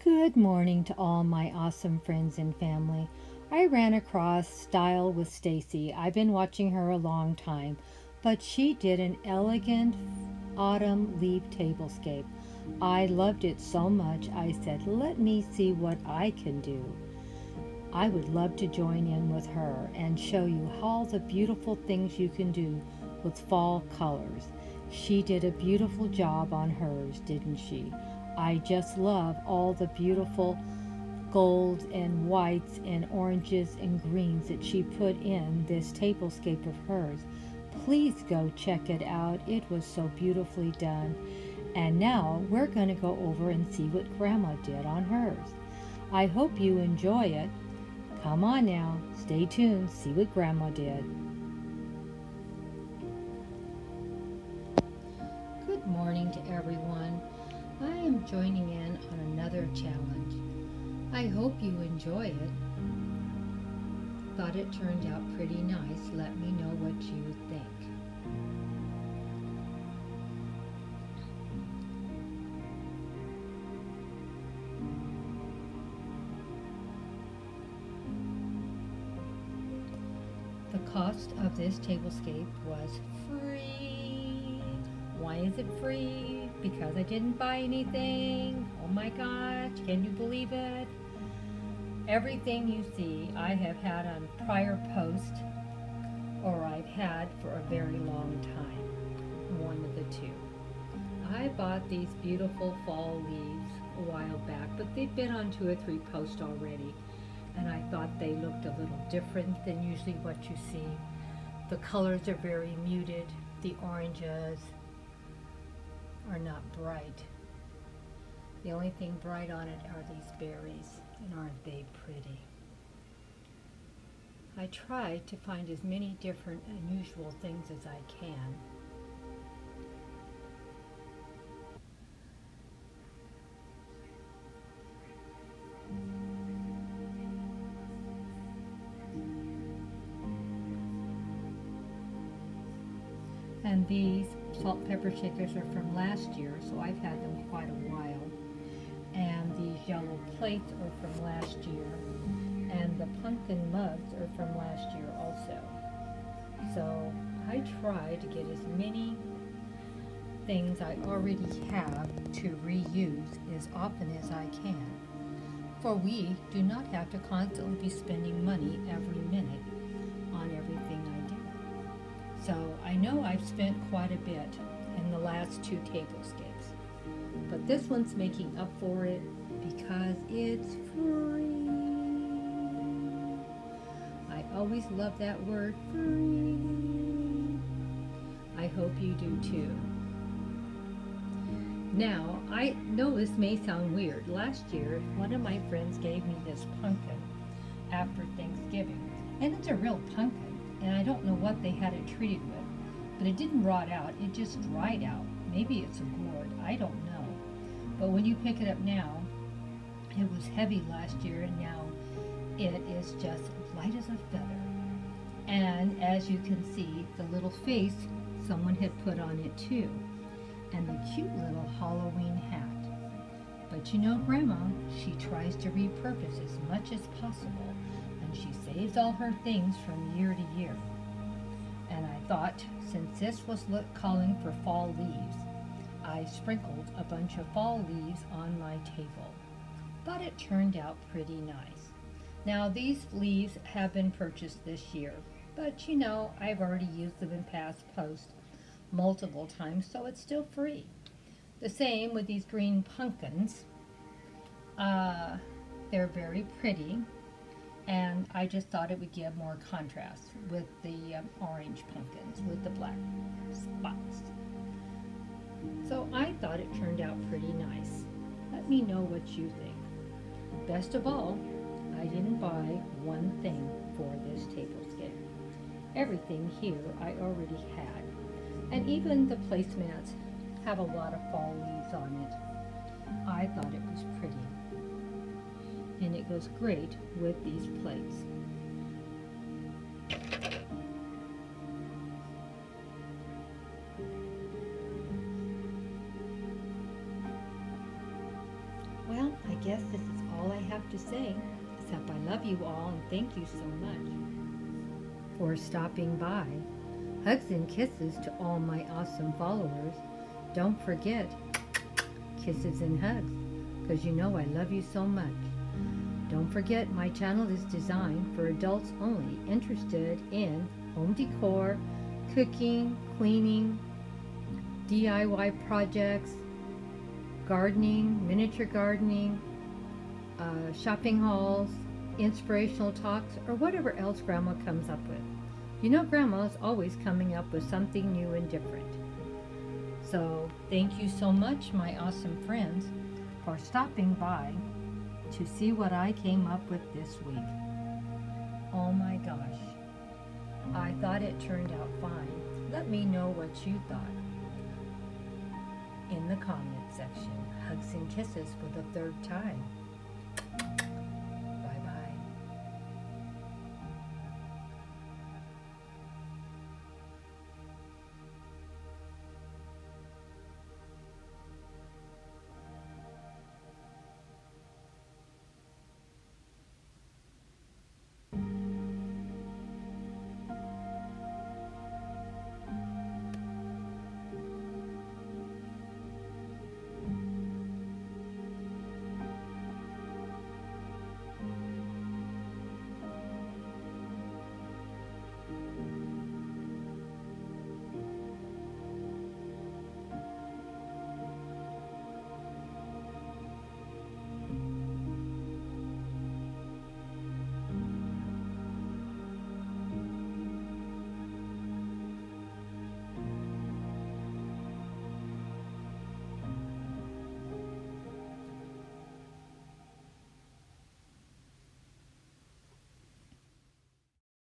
Good morning to all my awesome friends and family. I ran across Style with Stacy. I've been watching her a long time, but she did an elegant autumn leaf tablescape. I loved it so much I said, let me see what I can do. I would love to join in with her and show you all the beautiful things you can do with fall colors. She did a beautiful job on hers, didn't she? I just love all the beautiful golds and whites and oranges and greens that she put in this tablescape of hers. Please go check it out. It was so beautifully done. And now we're going to go over and see what Grandma did on hers. I hope you enjoy it. Come on now, stay tuned, see what Grandma did. Good morning to everyone. I am joining in on another challenge. I hope you enjoy it. Thought it turned out pretty nice. Let me know what you think. The cost of this tablescape was free. Why is it free? Because I didn't buy anything. Oh my gosh, can you believe it? Everything you see I have had on prior post or I've had for a very long time. One of the two. I bought these beautiful fall leaves a while back, but they've been on 2 or 3 posts already. And I thought they looked a little different than usually what you see. The colors are very muted. The oranges are not bright. The only thing bright on it are these berries, and aren't they pretty? I try to find as many different unusual things as I can. And these salt pepper shakers are from last year, so I've had them quite a while. And these yellow plates are from last year. And the pumpkin mugs are from last year also. So I try to get as many things I already have to reuse as often as I can. For we do not have to constantly be spending money every minute on everything I do. So I know I've spent quite a bit in the last 2 tablescapes, but this one's making up for it because it's free. I always love that word, free. I hope you do too. Now, I know this may sound weird. Last year, one of my friends gave me this pumpkin after Thanksgiving, and it's a real pumpkin. And I don't know what they had it treated with, but it didn't rot out, it just dried out. Maybe it's a gourd, I don't know. But when you pick it up now, it was heavy last year and now it is just light as a feather. And as you can see, the little face someone had put on it too. And the cute little Halloween hat. But you know Grandma, she tries to repurpose as much as possible. She saves all her things from year to year. And I thought, since this was calling for fall leaves, I sprinkled a bunch of fall leaves on my table. But it turned out pretty nice. Now these leaves have been purchased this year, but you know, I've already used them in past posts multiple times, so it's still free. The same with these green pumpkins. They're very pretty. And I just thought it would give more contrast with the orange pumpkins with the black spots. So I thought it turned out pretty nice. Let me know what you think. Best of all, I didn't buy one thing for this tablescape. Everything here I already had. And even the placemats have a lot of fall leaves on it. I thought it was pretty. And it goes great with these plates. Well, I guess this is all I have to say, except I love you all and thank you so much for stopping by. Hugs and kisses to all my awesome followers. Don't forget, kisses and hugs, because you know I love you so much. Don't forget, my channel is designed for adults only interested in home decor, cooking, cleaning, DIY projects, gardening, miniature gardening, shopping hauls, inspirational talks, or whatever else Grandma comes up with. You know Grandma's always coming up with something new and different. So thank you so much, my awesome friends, for stopping by to see what I came up with this week. Oh my gosh. I thought it turned out fine. Let me know what you thought in the comment section. Hugs and kisses for the third time.